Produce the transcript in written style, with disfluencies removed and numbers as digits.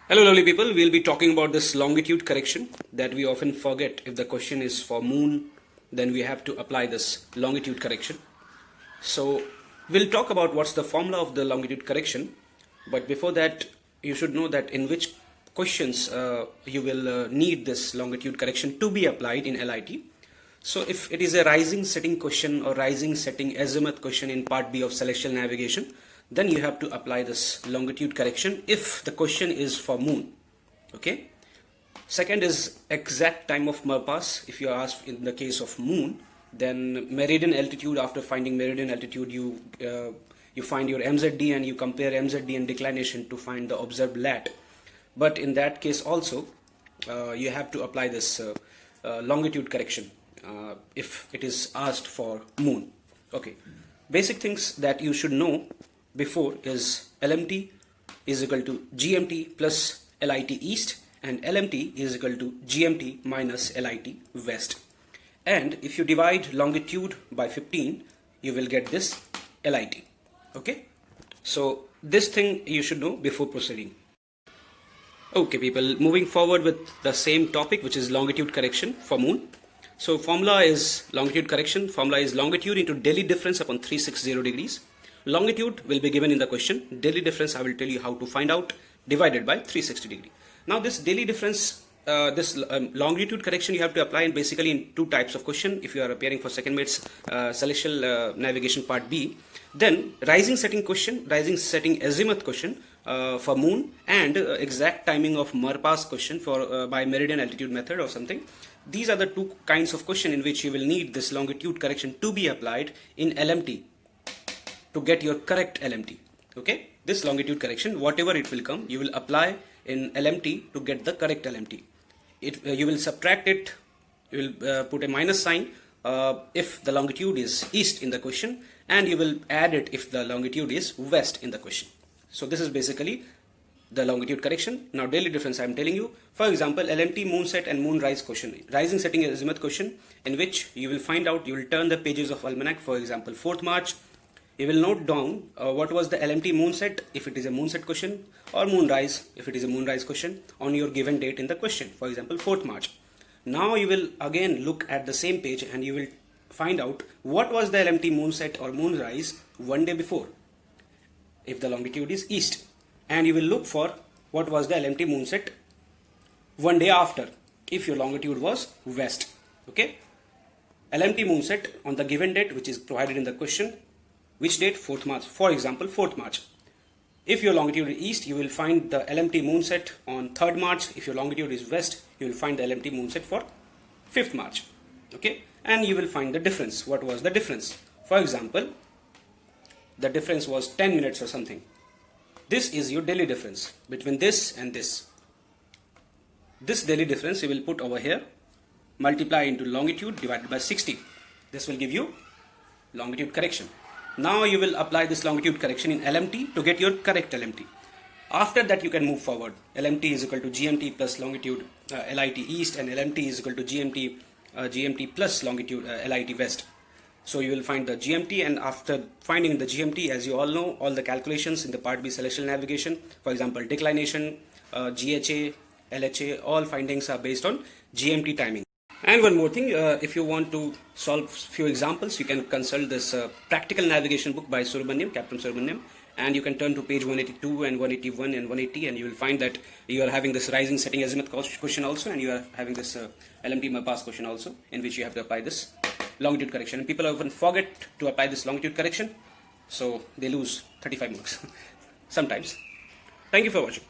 Hello lovely people, we'll be talking about this longitude correction that we often forget. If the question is for moon, then we have to apply this longitude correction. So we'll talk about what's the formula of the longitude correction, but before that you should know that in which questions you will need this longitude correction to be applied in LIT. So if it is a rising setting question or rising setting azimuth question in part B of celestial navigation, then you have to apply this longitude correction if the question is for moon. Okay. Second is exact time of Marpas. If you are asked in the case of moon, then meridian altitude. After finding meridian altitude, you find your MZD and you compare MZD and declination to find the observed lat. But in that case also, you have to apply this longitude correction if it is asked for moon. Okay. Basic things that you should know before is LMT is equal to GMT plus LIT East, and LMT is equal to GMT minus LIT West. And if you divide longitude by 15, you will get this LIT. Okay, so this thing you should know before proceeding. Okay people, moving forward with the same topic, which is longitude correction for moon. So formula is longitude correction. Formula is longitude into daily difference upon 360 degrees. Longitude will be given in the question. Daily difference I will tell you how to find out, divided by 360 degree. Now this daily difference, longitude correction you have to apply in basically in two types of question. If you are appearing for second mate's celestial navigation part B, then rising setting question, rising setting azimuth question for moon, and exact timing of Marpas question for by meridian altitude method or something. These are the two kinds of question in which you will need this longitude correction to be applied in LMT to get your correct LMT. Okay, this longitude correction, whatever it will come, you will apply in LMT to get the correct LMT. You will subtract it, you will put a minus sign if the longitude is east in the question, and you will add it if the longitude is west in the question. So this is basically the longitude correction. Now daily difference I am telling you. For example, LMT moon set and moon rise question, rising setting azimuth question, in which you will find out, you will turn the pages of almanac. For example, 4th March. You will note down what was the LMT moon set if it is a moon set question, or moon rise if it is a moon rise question, on your given date in the question. For example, 4th March. Now you will again look at the same page and you will find out what was the LMT moon set or moon rise one day before if the longitude is east, and you will look for what was the LMT moon set one day after if your longitude was west. Okay, LMT moon set on the given date which is provided in the question. Which date? 4th March. For example, 4th March. If your longitude is east, you will find the LMT moon set on 3rd March. If your longitude is west, you will find the LMT moon set for 5th March. Okay, and you will find the difference. What was the difference? For example, the difference was 10 minutes or something. This is your daily difference between this and this. This daily difference you will put over here, multiply into longitude divided by 60. This will give you longitude correction. Now you will apply this longitude correction in LMT to get your correct LMT. After that you can move forward. LMT is equal to GMT plus longitude LIT East, and LMT is equal to GMT plus longitude LIT West. So you will find the GMT, and after finding the GMT, as you all know, all the calculations in the part B celestial navigation, for example declination, GHA, LHA, all findings are based on GMT timing. And one more thing, if you want to solve few examples, you can consult this practical navigation book by Subramaniam, Captain Subramaniam, and you can turn to page 182 and 181 and 180, and you will find that you are having this rising setting azimuth question also, and you are having this LMT Marpas question also, in which you have to apply this longitude correction. And people often forget to apply this longitude correction, so they lose 35 marks sometimes. Thank you for watching.